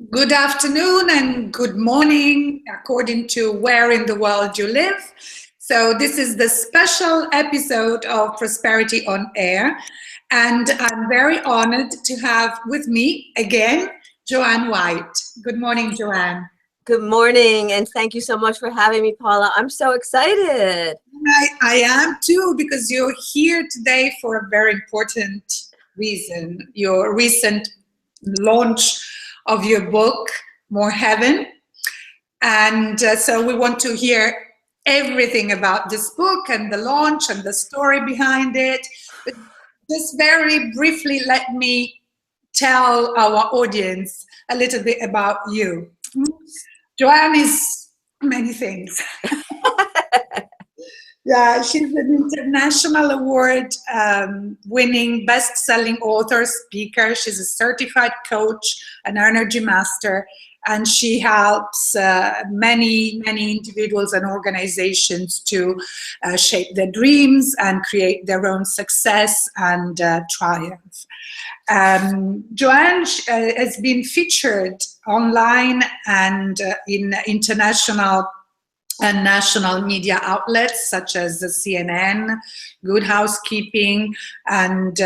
Good afternoon and good morning, according to where in the world you live. So this is the special episode of Prosperity on Air, and I'm very honored to have with me again, Joanne White. Good morning, Joanne. Good morning, and thank you so much for having me, Paula. I'm so excited. I am too, because you're here today for a very important reason. Your recent launch of your book, More Heaven. And so we want to hear everything about this book and the launch and the story behind it. But just very briefly, let me tell our audience a little bit about you. Joanne is many things. Yeah, she's an international award winning best-selling author, speaker. She's a certified coach, an energy master, and she helps many individuals and organizations to shape their dreams and create their own success and triumph. Joanne has been featured online and in international and national media outlets such as the CNN, Good Housekeeping, and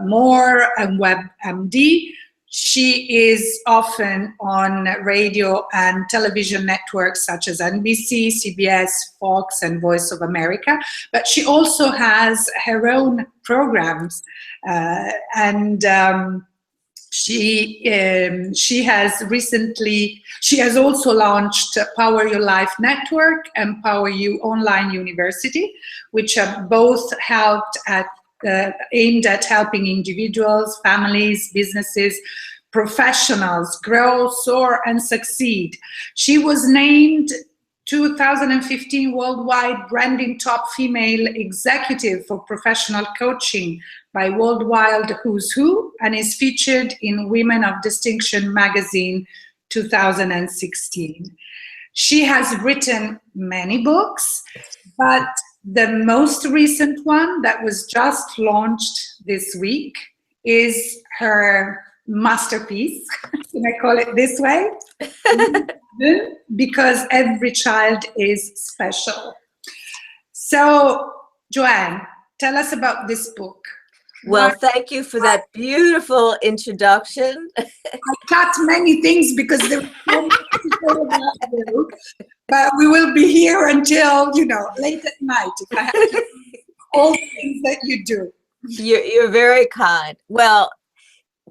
More, and WebMD. She is often on radio and television networks such as NBC, CBS, Fox, and Voice of America, but she also has her own programs She has also launched Power Your Life Network and Power You Online University, which are both aimed at helping individuals, families, businesses, professionals grow, soar, and succeed. She was named 2015 Worldwide Branding Top Female Executive for Professional Coaching by Worldwide Who's Who, and is featured in Women of Distinction magazine 2016. She has written many books, but the most recent one that was just launched this week is her masterpiece, can I call it this way? Because every child is special. So, Joanne, tell us about this book. Well, thank you for that beautiful introduction. I cut many things because there was so much to say about you, but we will be here until, late at night if I have to do all the things that you do. You're very kind. Well,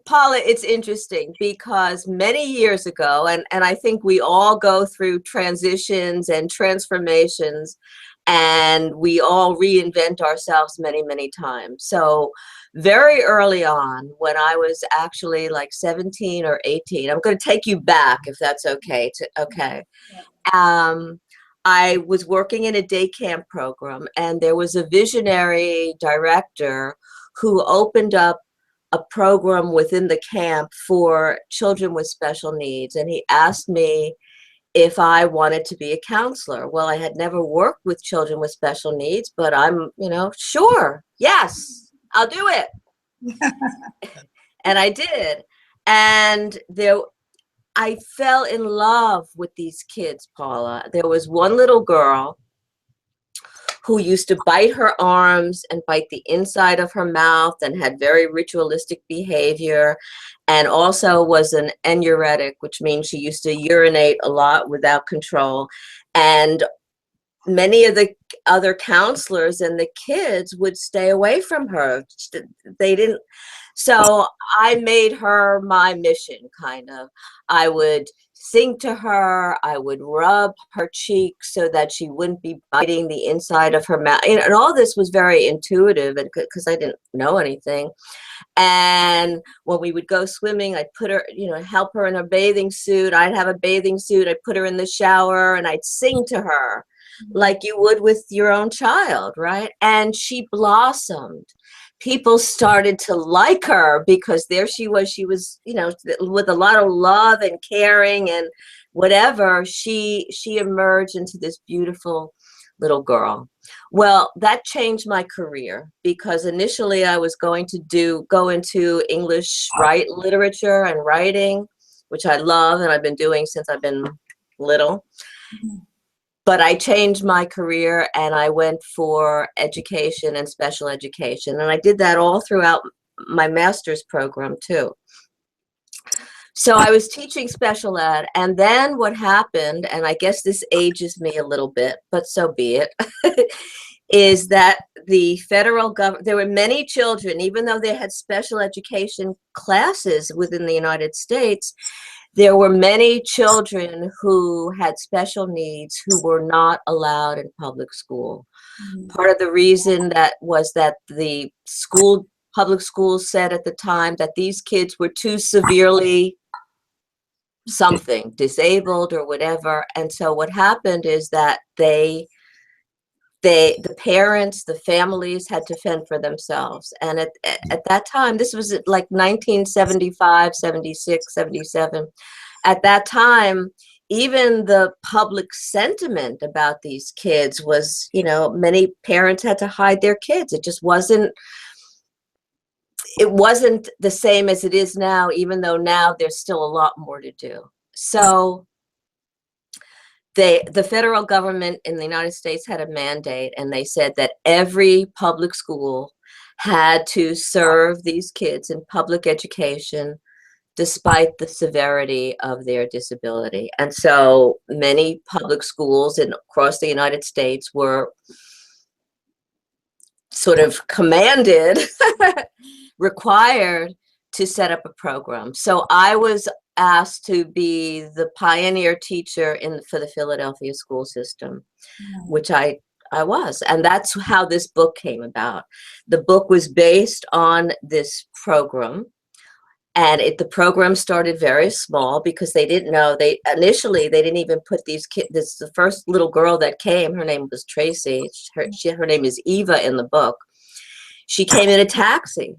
Paula, it's interesting because many years ago, and I think we all go through transitions and transformations, and we all reinvent ourselves many times. So very early on, when I was actually like 17 or 18, I'm going to take you back if that's okay. I was working in a day camp program, and there was a visionary director who opened up a program within the camp for children with special needs, and he asked me if I wanted to be a counselor. Well, I had never worked with children with special needs, but I'm, sure, yes, I'll do it. And I did. And I fell in love with these kids, Paula. There was one little girl who used to bite her arms and bite the inside of her mouth and had very ritualistic behavior, and also was an anuretic, which means she used to urinate a lot without control. And many of the other counselors and the kids would stay away from her. They didn't. So I made her my mission, kind of. I would sing to her, I would rub her cheeks so that she wouldn't be biting the inside of her mouth. And all this was very intuitive, and because I didn't know anything. And when we would go swimming, I'd put her, help her in her bathing suit. I'd have a bathing suit. I'd put her in the shower, and I'd sing to her like you would with your own child, right? And she blossomed. People started to like her because there she was, with a lot of love and caring and whatever, she emerged into this beautiful little girl. Well, that changed my career because initially I was going to go into English literature and writing, which I love and I've been doing since I've been little. But I changed my career and I went for education and special education. And I did that all throughout my master's program too. So I was teaching special ed, and then what happened, and I guess this ages me a little bit, but so be it, is that the federal government, there were many children, even though they had special education classes within the United States, there were many children who had special needs who were not allowed in public school. Part of the reason that was that the public schools said at the time that these kids were too severely something, disabled or whatever. And so what happened is that the parents, the families had to fend for themselves. And at that time, this was like 1975, 76, 77. At that time, even the public sentiment about these kids was, you know, many parents had to hide their kids. It wasn't the same as it is now, even though now there's still a lot more to do. So the federal government in the United States had a mandate, and they said that every public school had to serve these kids in public education despite the severity of their disability. And so many public schools across the United States were sort of commanded, required to set up a program. So I was asked to be the pioneer teacher for the Philadelphia school system, which I was. And that's how this book came about. The book was based on this program. And the program started very small because they didn't know, initially they didn't even put these kids, the first little girl that came, her name was Tracy, her name is Eva in the book. She came in a taxi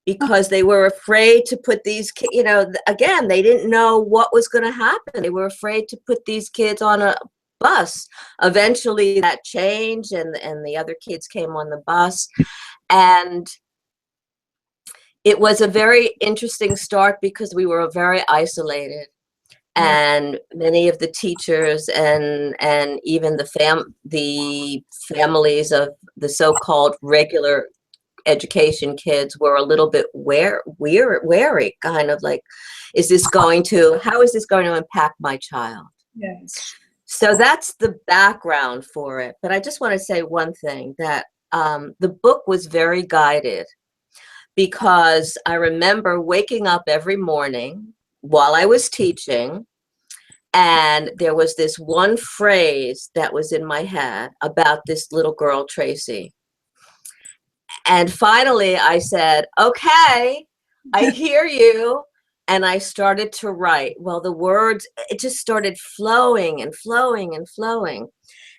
because they were afraid to put these kids, you know, again, they didn't know what was going to happen. They were afraid to put these kids on a bus. Eventually that changed and the other kids came on the bus. And it was a very interesting start because we were very isolated, and many of the teachers and even the families of the so-called regular education kids were a little bit wary, kind of like, how is this going to impact my child? Yes. So that's the background for it. But I just want to say one thing, that the book was very guided, because I remember waking up every morning while I was teaching, and there was this one phrase that was in my head about this little girl, Tracy. And finally I said, okay, I hear you. And I started to write. Well, the words, it just started flowing and flowing and flowing.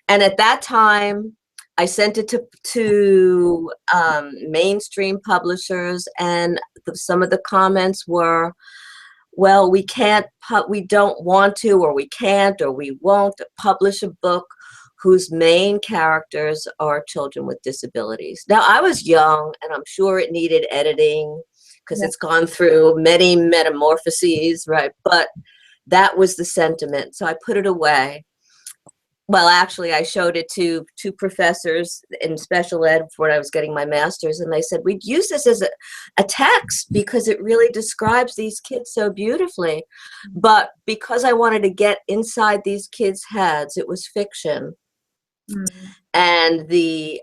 And at that time, I sent it to mainstream publishers, and some of the comments were, well, we don't want to, or we can't, or we won't publish a book whose main characters are children with disabilities. Now, I was young, and I'm sure it needed editing because it's gone through many metamorphoses, right? But that was the sentiment, so I put it away. Well, actually, I showed it to two professors in special ed when I was getting my master's, and they said, we'd use this as a text because it really describes these kids so beautifully. But because I wanted to get inside these kids' heads, it was fiction. And the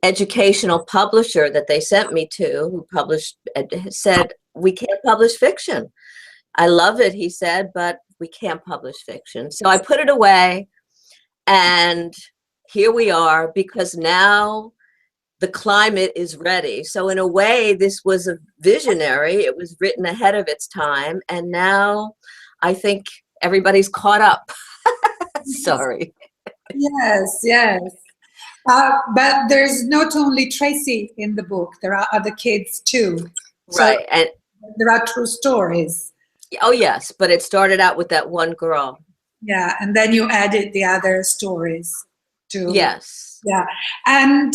educational publisher that they sent me to, who published, said, we can't publish fiction. I love it, he said, but we can't publish fiction. So I put it away, and here we are, because now the climate is ready. So in a way, this was a visionary. It was written ahead of its time, and now I think everybody's caught up. Sorry. Yes, yes. But there's not only Tracy in the book, there are other kids too. Right. So and there are true stories. Oh, yes, but it started out with that one girl. Yeah, and then you added the other stories too. Yes. Yeah. And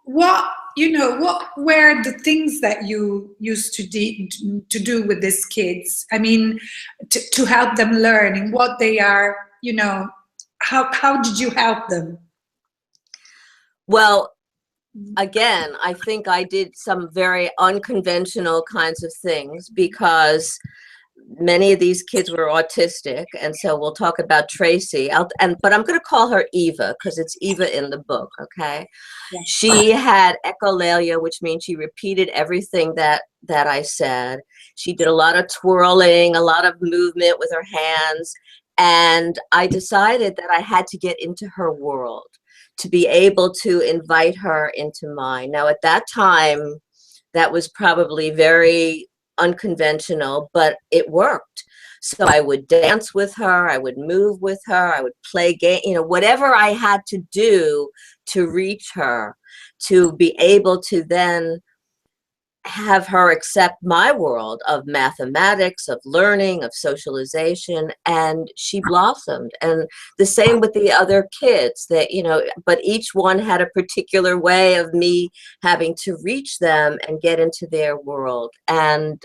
what what were the things that you used to do with these kids? I mean, to help them learn in what they are, how did you help them? Well, again, I think I did some very unconventional kinds of things because many of these kids were autistic, and so we'll talk about Tracy. But I'm going to call her Eva because it's Eva in the book. Okay, Yeah. she had echolalia, which means she repeated everything that I said. She did a lot of twirling, a lot of movement with her hands, and I decided that I had to get into her world to be able to invite her into mine. Now, at that time, that was probably very unconventional, but it worked. So I would dance with her, I would move with her, I would play game, whatever I had to do to reach her, to be able to then have her accept my world of mathematics, of learning, of socialization, and she blossomed. And the same with the other kids that, but each one had a particular way of me having to reach them and get into their world. And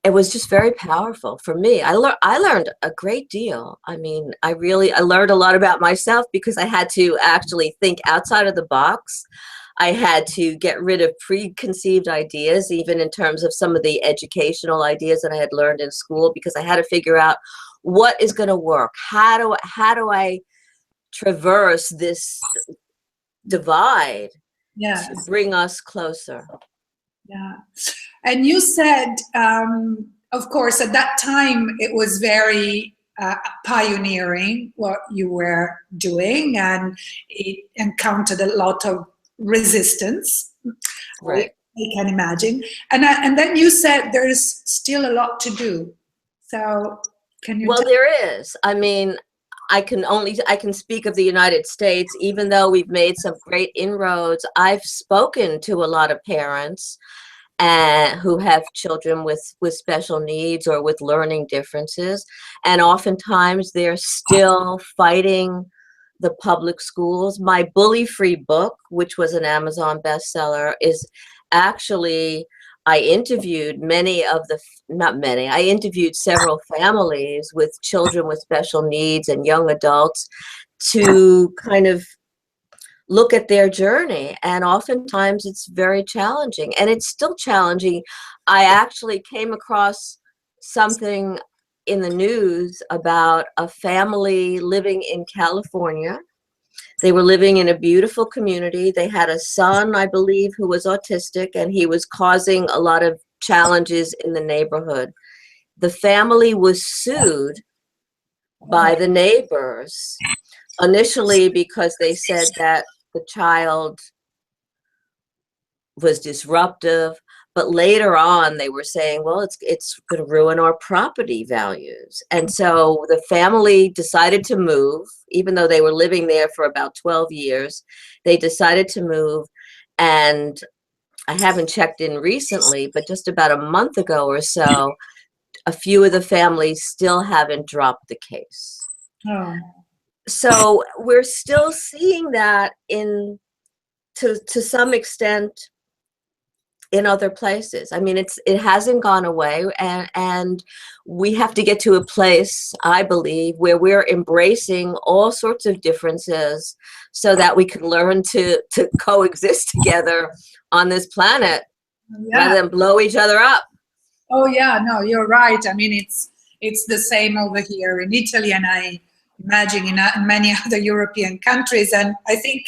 it was just very powerful for me. I learned a great deal. I mean, I learned a lot about myself because I had to actually think outside of the box. I had to get rid of preconceived ideas, even in terms of some of the educational ideas that I had learned in school, because I had to figure out what is going to work. How do I traverse this divide to bring us closer? Yeah. And you said, of course, at that time, it was very pioneering what you were doing, and it encountered a lot of resistance. Right. I can imagine. And then you said there's still a lot to do. So can you? Well, there is. I mean, I can speak of the United States. Even though we've made some great inroads, I've spoken to a lot of parents who have children with special needs or with learning differences, and oftentimes they're still fighting the public schools. My Bully Free book, which was an Amazon bestseller, is actually, I interviewed I interviewed several families with children with special needs and young adults to kind of look at their journey. And oftentimes it's very challenging, and it's still challenging. I actually came across something in the news about a family living in California. They were living in a beautiful community. They had a son, I believe, who was autistic, and he was causing a lot of challenges in the neighborhood. The family was sued by the neighbors, initially because they said that the child was disruptive, but later on they were saying, well, it's going to ruin our property values. And so the family decided to move, even though they were living there for about 12 years. They decided to move, and I haven't checked in recently, but just about a month ago or so, a few of the families still haven't dropped the case. Oh. So we're still seeing that to some extent in other places. I mean, it hasn't gone away, and we have to get to a place, I believe, where we're embracing all sorts of differences so that we can learn to coexist together on this planet rather than blow each other up. Oh yeah, no, you're right. I mean, it's the same over here in Italy, and I imagine in many other European countries. And I think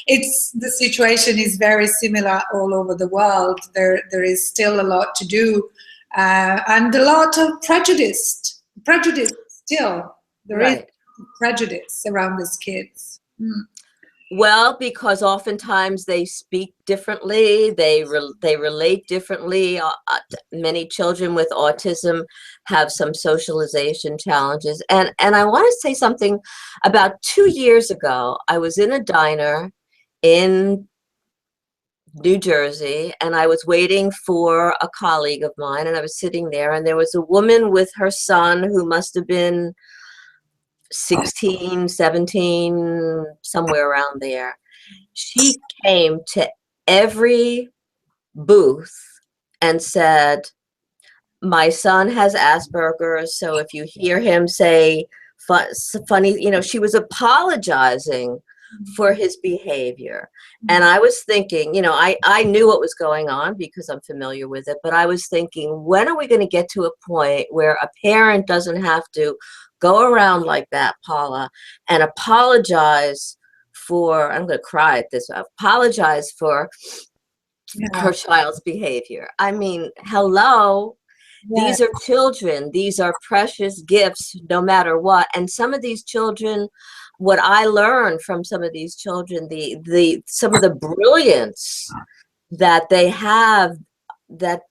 the situation is very similar all over the world. There is still a lot to do, and a lot of prejudice still. There is prejudice around these kids. Well, because oftentimes they speak differently, they relate differently. Many children with autism have some socialization challenges. And I want to say something. About 2 years ago, I was in a diner in New Jersey, and I was waiting for a colleague of mine, and I was sitting there, and there was a woman with her son who must have been 16, 17, somewhere around there. She came to every booth and said, my son has Asperger's, so if you hear him say funny, you know, she was apologizing for his behavior. And I was thinking, you know, I knew what was going on because I'm familiar with it, but I was thinking, when are we going to get to a point where a parent doesn't have to go around like that, Paula, and apologize for, I'm going to cry at this, apologize for her child's behavior. I mean, hello. These are children. These are precious gifts, no matter what. And some of these children, what I learned from some of these children, some of the brilliance that they have, that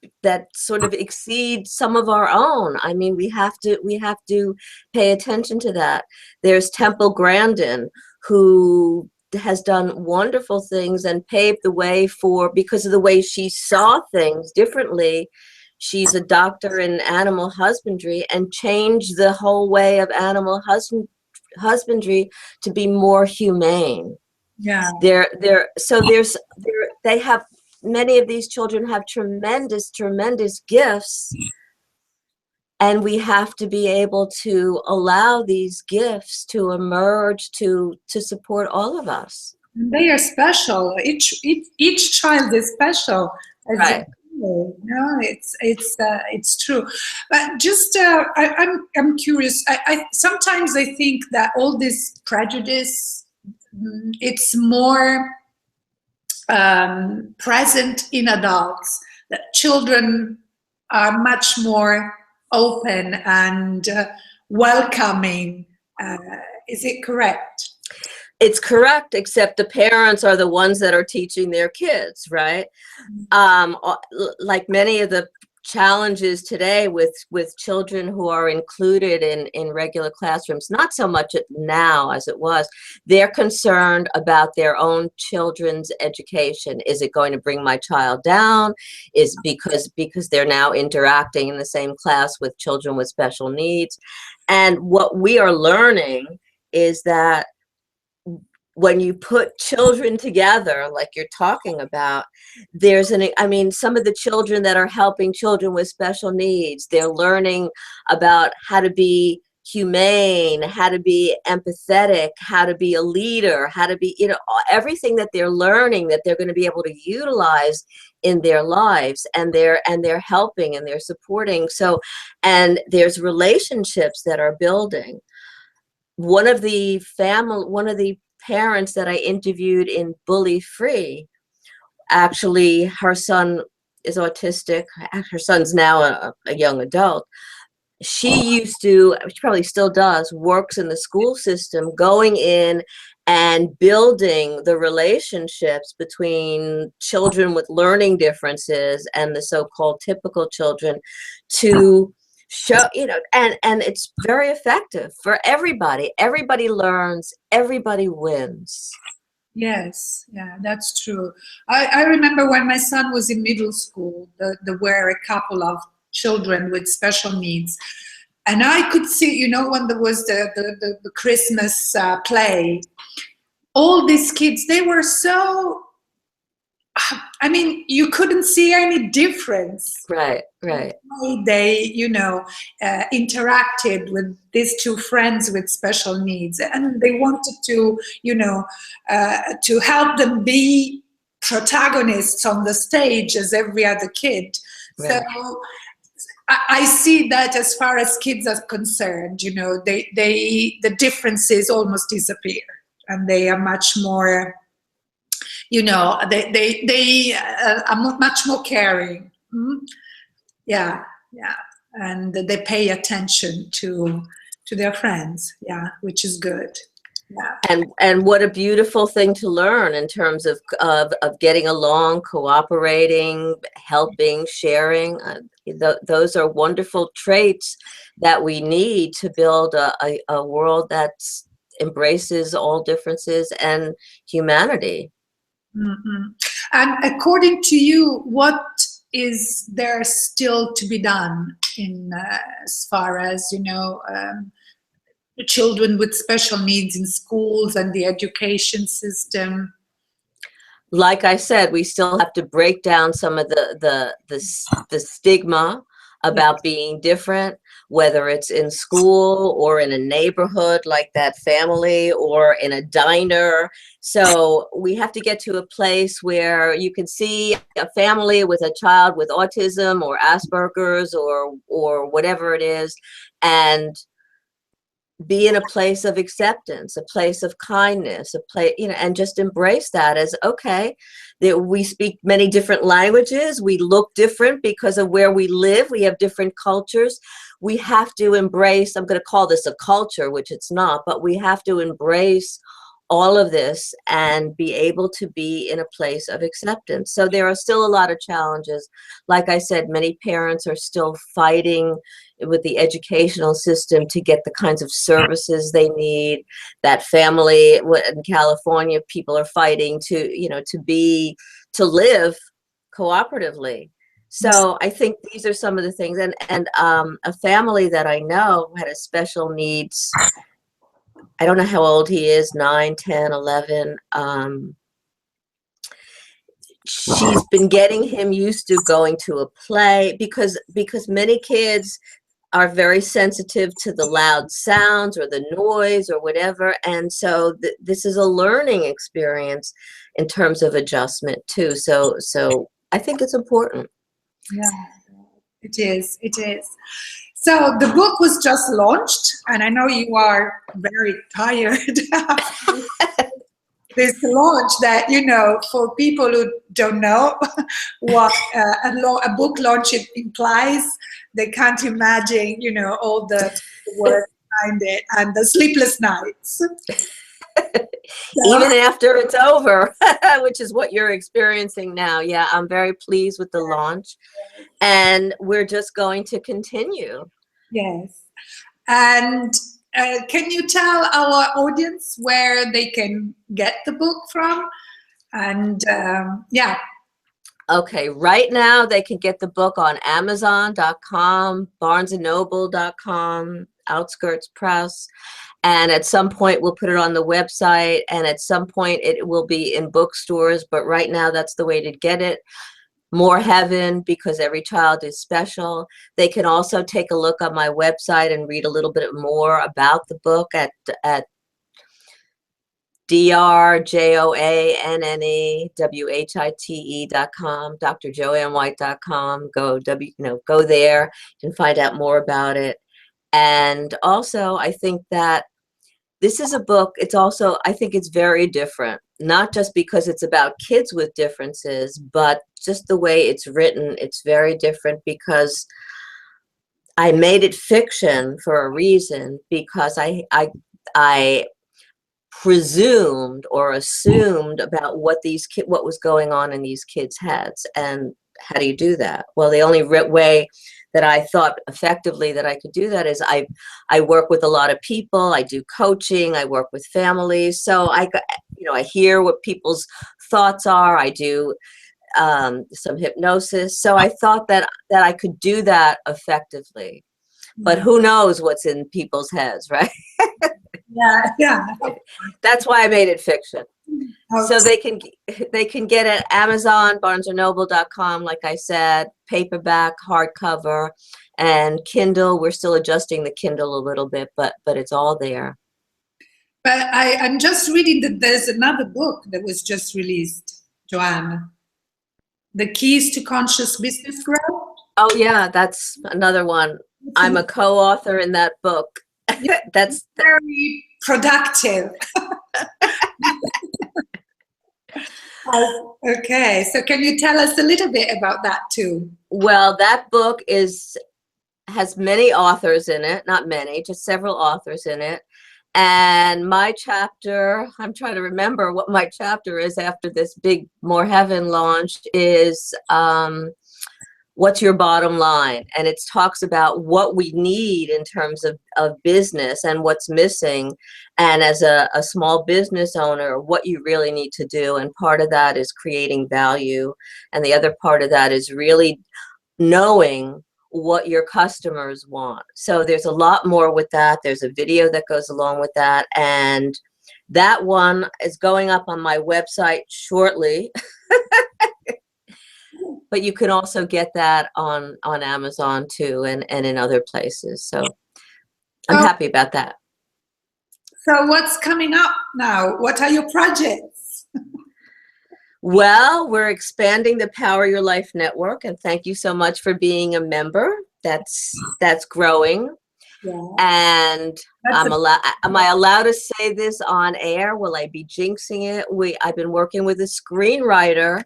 sort of exceeds some of our own. I mean, we have to pay attention to that. There's Temple Grandin, who has done wonderful things and paved the way for, because of the way she saw things differently. She's a doctor in animal husbandry and changed the whole way of animal husbandry to be more humane. Yeah. They have, many of these children have tremendous gifts, and we have to be able to allow these gifts to emerge to support all of us. They are special. Each child is special. Right. No, it's true. But just I'm curious. I sometimes I think that all this prejudice, it's more present in adults. That children are much more open and welcoming. Is it correct? It's correct, except the parents are the ones that are teaching their kids, right? Like many of the challenges today with children who are included in regular classrooms, not so much now as it was, they're concerned about their own children's education. Is it going to bring my child down? Is because they're now interacting in the same class with children with special needs. And what we are learning is that when you put children together, like you're talking about, some of the children that are helping children with special needs, they're learning about how to be humane, how to be empathetic, how to be a leader, how to be, you know, everything that they're learning that they're going to be able to utilize in their lives, and they're helping and they're supporting. So, and there's relationships that are building. One of the parents that I interviewed in Bully Free, actually, her son is autistic. Her son's now a young adult. She probably still does, works in the school system, going in and building the relationships between children with learning differences and the so-called typical children to show, you know, and it's very effective for everybody. Everybody learns, everybody wins. Yes, yeah, that's true. I remember when my son was in middle school, there were a couple of children with special needs, and I could see, you know, when there was the Christmas play, all these kids, they were so, I mean, you couldn't see any difference. Right. They, you know, interacted with these two friends with special needs, and they wanted to, you know, to help them be protagonists on the stage as every other kid. Right. So I see that as far as kids are concerned, you know, the differences almost disappear, and they are much more, you know, they are much more caring. Yeah, and they pay attention to their friends. Yeah, which is good. Yeah. And what a beautiful thing to learn in terms of getting along, cooperating, helping, sharing. Those are wonderful traits that we need to build a world that embraces all differences and humanity. Mm-hmm. And according to you, what is there still to be done in as far as, you know, children with special needs in schools and the education system? like I said, we still have to break down some of the stigma about being different, whether it's in school or in a neighborhood like that family or in a diner. So we have to get to a place where you can see a family with a child with autism or Asperger's or whatever it is, and be in a place of acceptance, a place of kindness, a place, and just embrace that as, okay, that we speak many different languages, we look different because of where we live, we have different cultures. We have to embrace, I'm going to call this a culture, which it's not, but we have to embrace all of this and be able to be in a place of acceptance. So there are still a lot of challenges. Like I said, many parents are still fighting with the educational system to get the kinds of services they need. That family in California, people are fighting to live cooperatively. So I think these are some of the things. And a family that I know had a special needs, I don't know how old he is, 9, 10, 11. She's been getting him used to going to a play because many kids are very sensitive to the loud sounds or the noise or whatever. And so this is a learning experience in terms of adjustment too. So I think it's important. Yeah, it is. It is. So the book was just launched, and I know you are very tired. This launch that, for people who don't know what a book launch implies, they can't imagine, all the work behind it and the sleepless nights. Even after it's over, which is what you're experiencing now. Yeah, I'm very pleased with the launch, and we're just going to continue. Yes. And can you tell our audience where they can get the book from? And yeah. Okay, right now they can get the book on Amazon.com, BarnesandNoble.com, Outskirts Press, and at some point we'll put it on the website, and at some point it will be in bookstores, but right now that's the way to get it. More Heaven, because every child is special. They can also take a look on my website and read a little bit more about the book at drjoannewhite.com, drjoannewhite.com. Go there. You can find out more about it. And also, I think that this is a book, I think it's very different, not just because it's about kids with differences, but just the way it's written, it's very different because I made it fiction for a reason, because I presumed or assumed about what was going on in these kids' heads. And how do you do that? Well, the only way that I thought effectively that I could do that is I work with a lot of people. I do coaching. I work with families. So I hear what people's thoughts are. I do some hypnosis. So I thought that I could do that effectively. But who knows what's in people's heads, right? Yeah. That's why I made it fiction. Okay. So they can get it at Amazon, BarnesandNoble.com, like I said, paperback, hardcover, and Kindle. We're still adjusting the Kindle a little bit, but it's all there. But I'm just reading that there's another book that was just released, Joanne. The Keys to Conscious Business Growth. Oh yeah, that's another one. I'm a co-author in that book. That's very productive. Okay, so can you tell us a little bit about that too? Well, that book has many authors in it, not many, just several authors in it. And my chapter, I'm trying to remember what my chapter is after this big More Heaven launch, is what's your bottom line? And it talks about what we need in terms of business and what's missing. And as a small business owner, what you really need to do. And part of that is creating value. And the other part of that is really knowing what your customers want. So there's a lot more with that. There's a video that goes along with that. And That one is going up on my website shortly. But you can also get that on Amazon too, and in other places. So I'm happy about that. So what's coming up now? What are your projects? Well, we're expanding the Power Your Life Network, and thank you so much for being a member. That's growing. Yeah. And am I allowed to say this on air? Will I be jinxing it? I've been working with a screenwriter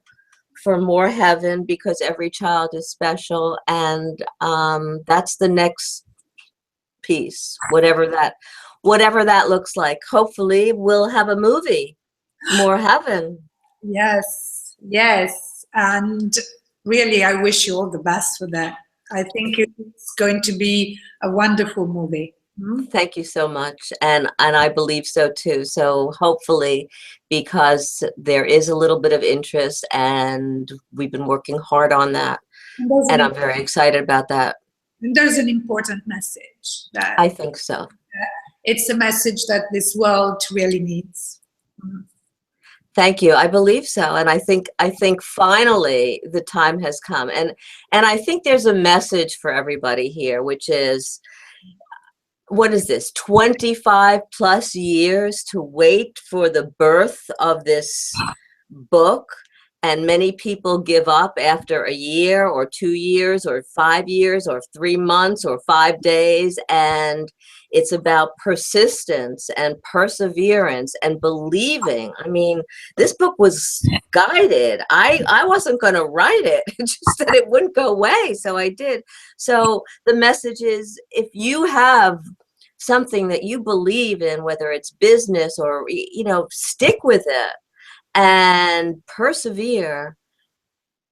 for More Heaven, because every child is special, and that's the next piece, whatever that looks like. Hopefully we'll have a movie, More Heaven. Yes, yes, and really I wish you all the best for that. I think it's going to be a wonderful movie. Thank you so much, and I believe so too. So hopefully, because there is a little bit of interest, and we've been working hard on that, and I'm very excited about that. And there's an important message that I think so. It's a message that this world really needs. Thank you. I believe so, and I think finally the time has come, and I think there's a message for everybody here, which is, what is this, 25 plus years to wait for the birth of this book, and many people give up after a year or 2 years or 5 years or 3 months or 5 days, and it's about persistence and perseverance and believing. I mean, this book was guided. I wasn't going to write it, just that it wouldn't go away, so I did. So the message is, if you have something that you believe in, whether it's business or, stick with it and persevere.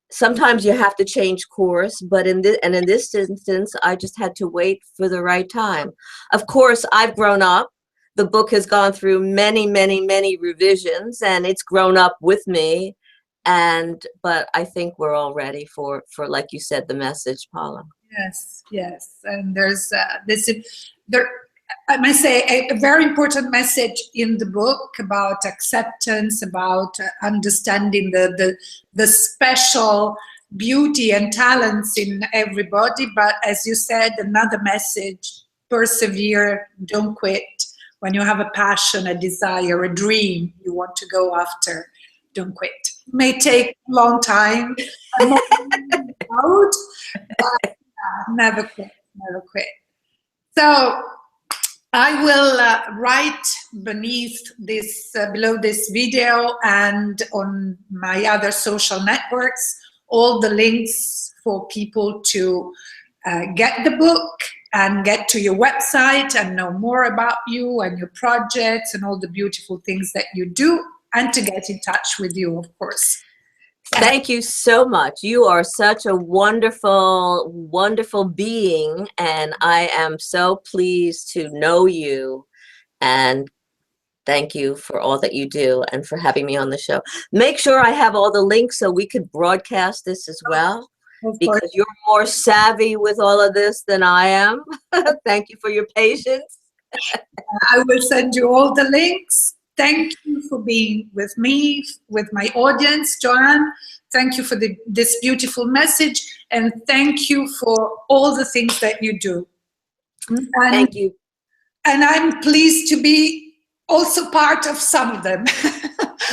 Sometimes you have to change course, but in this instance, I just had to wait for the right time. Of course, I've grown up. The book has gone through many, many, many revisions, and it's grown up with me. But I think we're all ready for, like you said, the message, Paula. Yes, yes, and there's I must say, a very important message in the book about acceptance, about understanding the special beauty and talents in everybody. But as you said, another message: persevere, don't quit. When you have a passion, a desire, a dream you want to go after, don't quit. It may take a long time, but never quit, never quit. So I will write beneath this, below this video, and on my other social networks, all the links for people to get the book and get to your website and know more about you and your projects and all the beautiful things that you do, and to get in touch with you, of course. Thank you so much. You are such a wonderful, wonderful being, and I am so pleased to know you, and thank you for all that you do and for having me on the show. Make sure I have all the links so we could broadcast this as well, because you're more savvy with all of this than I am. Thank you for your patience. I will send you all the links. Thank you for being with me, with my audience, Joanne. Thank you for this beautiful message, and thank you for all the things that you do. Thank you. And I'm pleased to be also part of some of them.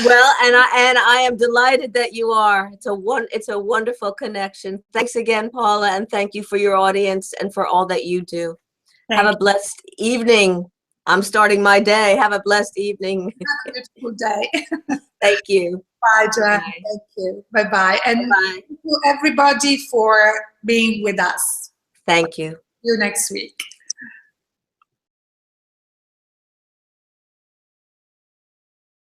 Well, and I am delighted that you are. It's a wonderful connection. Thanks again, Paula, and thank you for your audience and for all that you do. Have a blessed evening. I'm starting my day. Have a blessed evening. Have a beautiful day. Thank you. Bye, Joanne. Bye. Thank you. Bye-bye. And thank you, everybody, for being with us. Thank you. See you next week.